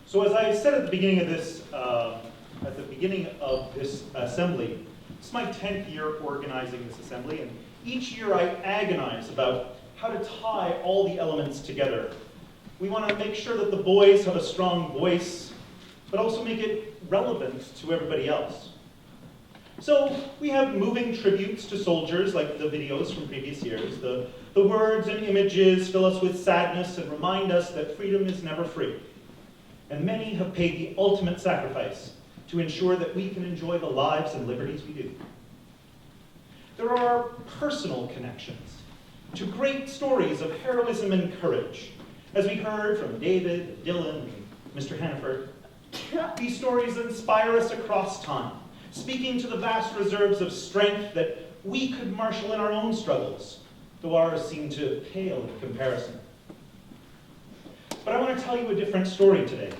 So as I said at the beginning of this, assembly, it's my 10th year organizing this assembly, and each year I agonize about how to tie all the elements together. We want to make sure that the boys have a strong voice, but also make it relevant to everybody else. So we have moving tributes to soldiers, like the videos from previous years. The words and images fill us with sadness and remind us that freedom is never free. And many have paid the ultimate sacrifice to ensure that we can enjoy the lives and liberties we do. There are personal connections to great stories of heroism and courage, as we heard from David, Dylan, and Mr. Hannaford. These stories inspire us across time, speaking to the vast reserves of strength that we could marshal in our own struggles, though ours seem to pale in comparison. But I want to tell you a different story today.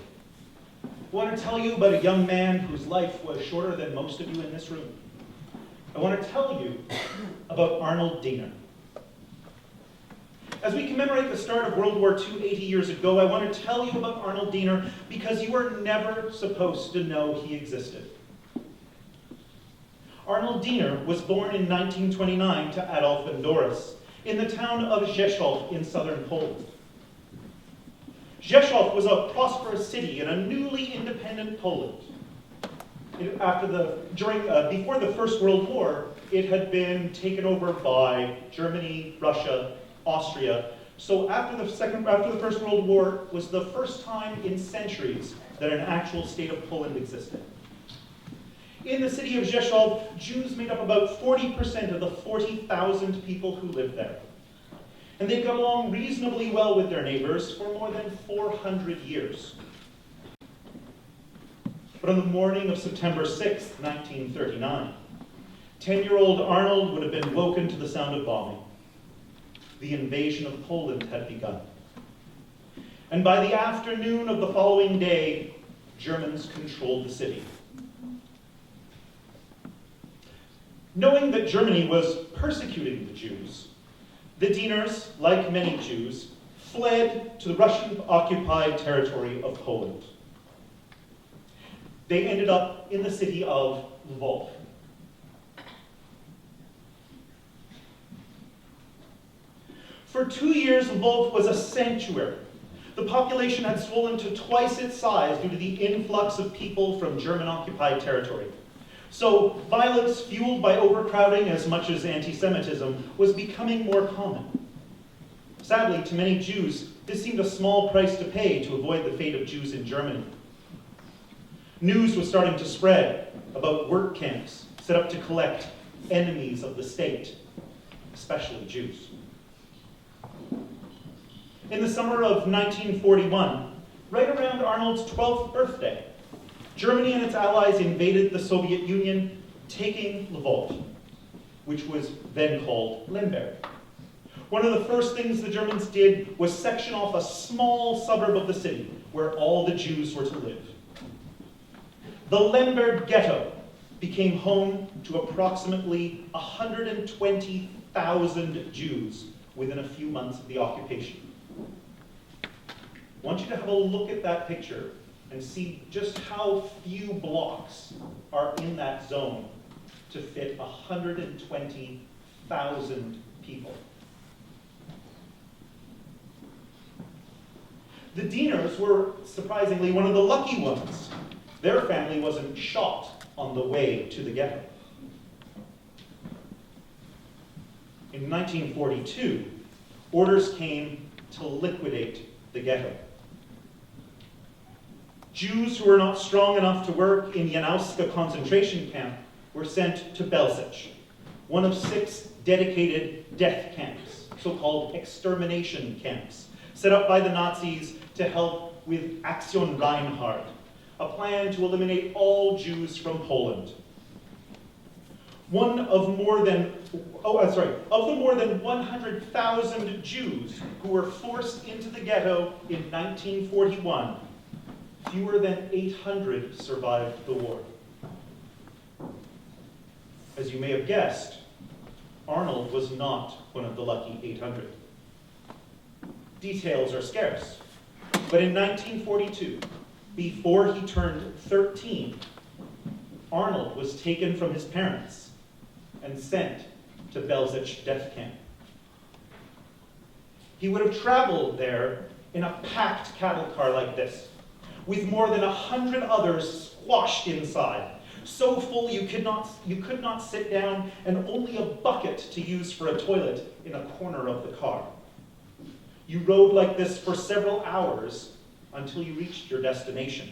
I want to tell you about a young man whose life was shorter than most of you in this room. I want to tell you about Arnold Diener. As we commemorate the start of World War II 80 years ago, I want to tell you about Arnold Diener because you were never supposed to know he existed. Arnold Diener was born in 1929 to Adolf and Doris in the town of Rzeszów in southern Poland. Rzeszów was a prosperous city in a newly independent Poland. Before the First World War, it had been taken over by Germany, Russia, Austria. So after the First World War was the first time in centuries that an actual state of Poland existed. In the city of Rzeszów, Jews made up about 40% of the 40,000 people who lived there. And they got along reasonably well with their neighbors for more than 400 years. But on the morning of September 6, 1939, 10-year-old Arnold would have been woken to the sound of bombing. The invasion of Poland had begun. And by the afternoon of the following day, Germans controlled the city. Knowing that Germany was persecuting the Jews, the Dieners, like many Jews, fled to the Russian-occupied territory of Poland. They ended up in the city of Lwów. For 2 years, Lwów was a sanctuary. The population had swollen to twice its size due to the influx of people from German-occupied territory. So violence fueled by overcrowding as much as anti-Semitism was becoming more common. Sadly, to many Jews, this seemed a small price to pay to avoid the fate of Jews in Germany. News was starting to spread about work camps set up to collect enemies of the state, especially Jews. In the summer of 1941, right around Arnold's 12th birthday, Germany and its allies invaded the Soviet Union, taking Lwów, which was then called Lemberg. One of the first things the Germans did was section off a small suburb of the city where all the Jews were to live. The Lemberg ghetto became home to approximately 120,000 Jews within a few months of the occupation. I want you to have a look at that picture and see just how few blocks are in that zone to fit 120,000 people. The Dieners were, surprisingly, one of the lucky ones. Their family wasn't shot on the way to the ghetto. In 1942, orders came to liquidate the ghetto. Jews who were not strong enough to work in Janowska concentration camp were sent to Belzec, one of 6 dedicated death camps, so-called extermination camps, set up by the Nazis to help with Aktion Reinhard, a plan to eliminate all Jews from Poland. Of the more than 100,000 Jews who were forced into the ghetto in 1941, fewer than 800 survived the war. As you may have guessed, Arnold was not one of the lucky 800. Details are scarce, but in 1942, Before he turned 13, Arnold was taken from his parents and sent to Belzec death camp. He would have traveled there in a packed cattle car like this, with more than 100 others squashed inside, so full you could not sit down, and only a bucket to use for a toilet in a corner of the car. You rode like this for several hours until you reached your destination.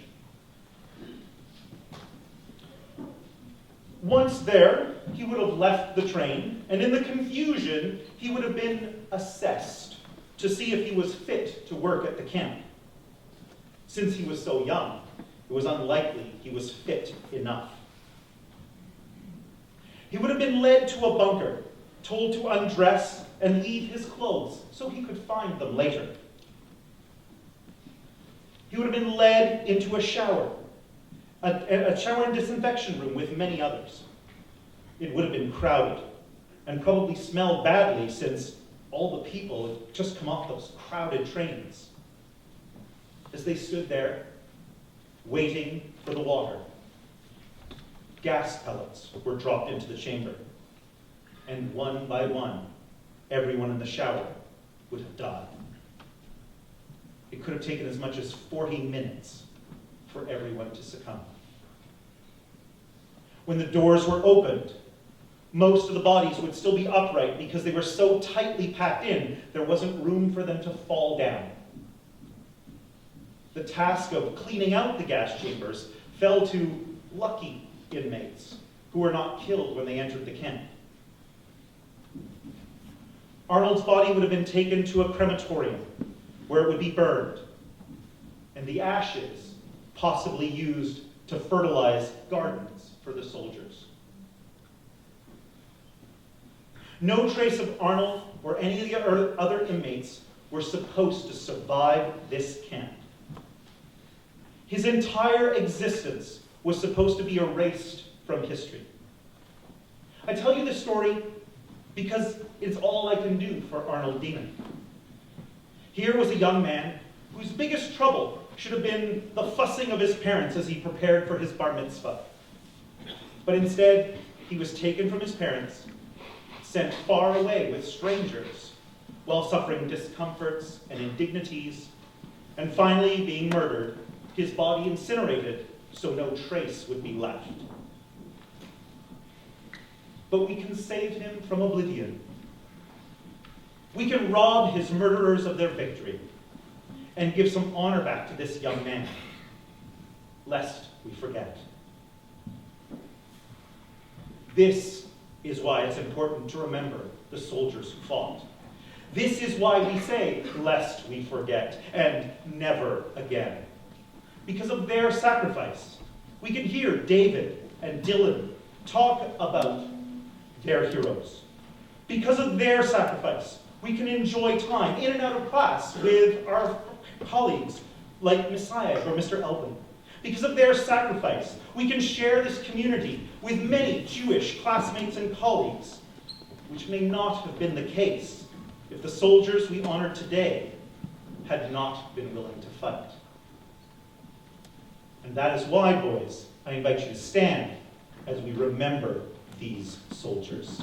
Once there, he would have left the train, and in the confusion, he would have been assessed to see if he was fit to work at the camp. Since he was so young, it was unlikely he was fit enough. He would have been led to a bunker, told to undress and leave his clothes so he could find them later. He would have been led into a shower and disinfection room with many others. It would have been crowded and probably smelled badly since all the people had just come off those crowded trains. As they stood there, waiting for the water, gas pellets were dropped into the chamber, and one by one, everyone in the shower would have died. It could have taken as much as 40 minutes for everyone to succumb. When the doors were opened, most of the bodies would still be upright because they were so tightly packed in, there wasn't room for them to fall down. The task of cleaning out the gas chambers fell to lucky inmates who were not killed when they entered the camp. Arnold's body would have been taken to a crematorium where it would be burned, and the ashes possibly used to fertilize gardens for the soldiers. No trace of Arnold or any of the other inmates were supposed to survive this camp. His entire existence was supposed to be erased from history. I tell you this story because it's all I can do for Arnold Demon. Here was a young man whose biggest trouble should have been the fussing of his parents as he prepared for his bar mitzvah. But instead, he was taken from his parents, sent far away with strangers, while suffering discomforts and indignities, and finally being murdered, his body incinerated so no trace would be left. But we can save him from oblivion. We can rob his murderers of their victory and give some honor back to this young man, lest we forget. This is why it's important to remember the soldiers who fought. This is why we say, lest we forget, and never again. Because of their sacrifice, we can hear David and Dylan talk about their heroes. Because of their sacrifice, we can enjoy time in and out of class with our colleagues like Messiah or Mr. Elvin. Because of their sacrifice, we can share this community with many Jewish classmates and colleagues, which may not have been the case if the soldiers we honor today had not been willing to fight. And that is why, boys, I invite you to stand as we remember these soldiers.